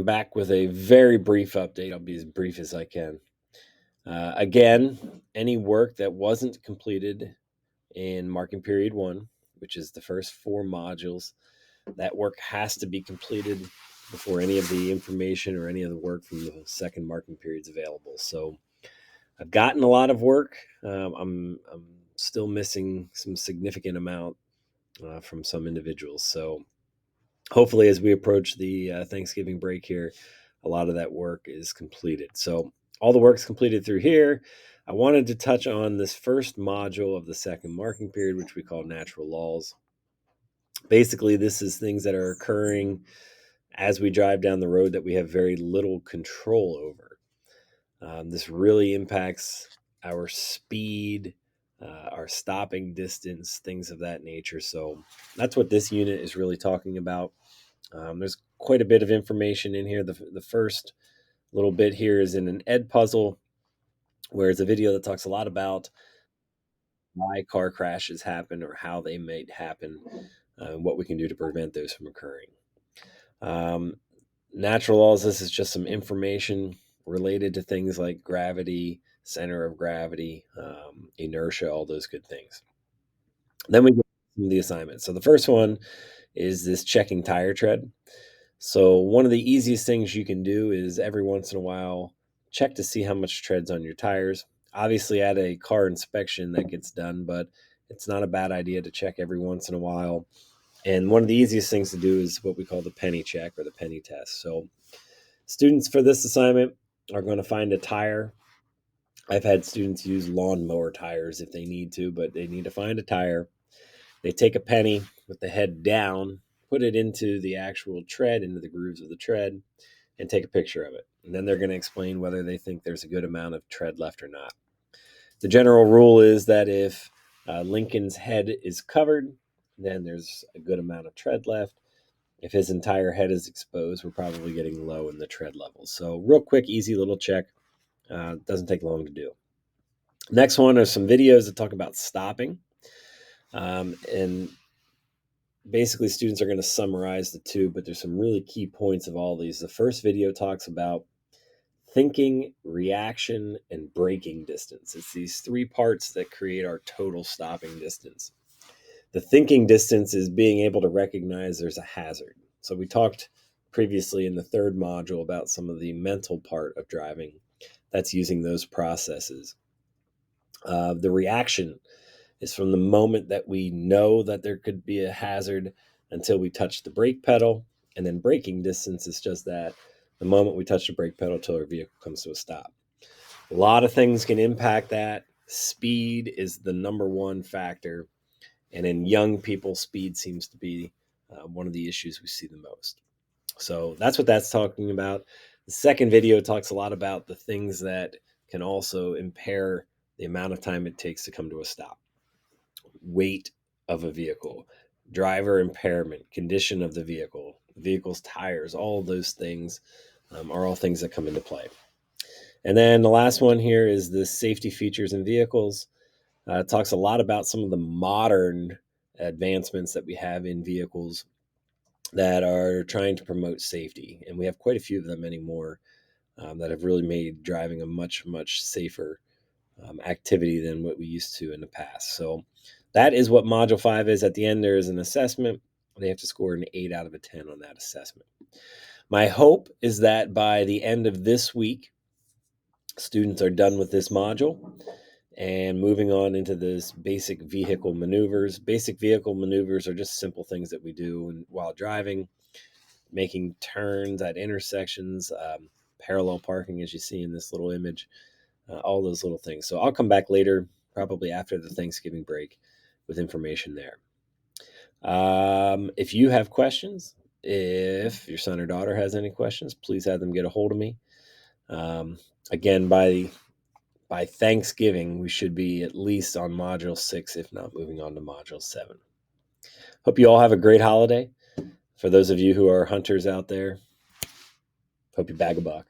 I'm back with a very brief update. I'll be as brief as I can. Again, any work that wasn't completed in marking period 1, which is the first 4 modules, that work has to be completed before any of the information or any of the work from the second marking period is available. So I've gotten a lot of work. I'm still missing some significant amount from some individuals. So hopefully, as we approach the Thanksgiving break here, a lot of that work is completed. So all the work's completed through here. I wanted to touch on this first module of the second marking period, which we call natural laws. Basically, this is things that are occurring as we drive down the road that we have very little control over. This really impacts our speed, our stopping distance, things of that nature. So that's what this unit is really talking about. There's quite a bit of information in here. The first little bit here is in an Edpuzzle, where it's a video that talks a lot about why car crashes happen or how they might happen, and what we can do to prevent those from occurring. Natural laws, this is just some information related to things like gravity, center of gravity, inertia, all those good things. Then we get to the assignment. So the first one is this checking tire tread. So one of the easiest things you can do is every once in a while check to see how much tread's on your tires. Obviously, at a car inspection that gets done, but it's not a bad idea to check every once in a while. And one of the easiest things to do is what we call the penny check or the penny test. So students for this assignment are going to find a tire. I've had students use lawnmower tires if they need to, but they need to find a tire. They take a penny with the head down, put it into the actual tread, into the grooves of the tread, and take a picture of it. And then they're going to explain whether they think there's a good amount of tread left or not. The general rule is that if Lincoln's head is covered, then there's a good amount of tread left. If his entire head is exposed, we're probably getting low in the tread levels. So real quick, easy little check. Doesn't take long to do. Next one are some videos that talk about stopping. And basically students are going to summarize the two, but there's some really key points of all these. The first video talks about thinking, reaction, and braking distance. It's these 3 parts that create our total stopping distance. The thinking distance is being able to recognize there's a hazard. So we talked previously in the third module about some of the mental part of driving. That's using those processes. The reaction is from the moment that we know that there could be a hazard until we touch the brake pedal. And then braking distance is just that, the moment we touch the brake pedal till our vehicle comes to a stop. A lot of things can impact that. Speed is the number one factor. And in young people, speed seems to be one of the issues we see the most. So that's what that's talking about. The second video talks a lot about the things that can also impair the amount of time it takes to come to a stop. Weight of a vehicle, driver impairment, condition of the vehicle's tires, all of those things are all things that come into play. And then the last one here is the safety features in vehicles. It talks a lot about some of the modern advancements that we have in vehicles that are trying to promote safety. And we have quite a few of them anymore that have really made driving a much, much safer activity than what we used to in the past. So that is what Module 5 is. At the end, there is an assessment. They have to score an 8 out of a 10 on that assessment. My hope is that by the end of this week, students are done with this module and moving on into this basic vehicle maneuvers. Basic vehicle maneuvers are just simple things that we do while driving, making turns at intersections, parallel parking, as you see in this little image, all those little things. So I'll come back later, probably after the Thanksgiving break, with information there. If you have questions, if your son or daughter has any questions, please have them get a hold of me. Again, by Thanksgiving, we should be at least on Module 6, if not moving on to Module 7. Hope you all have a great holiday. For those of you who are hunters out there, hope you bag a buck.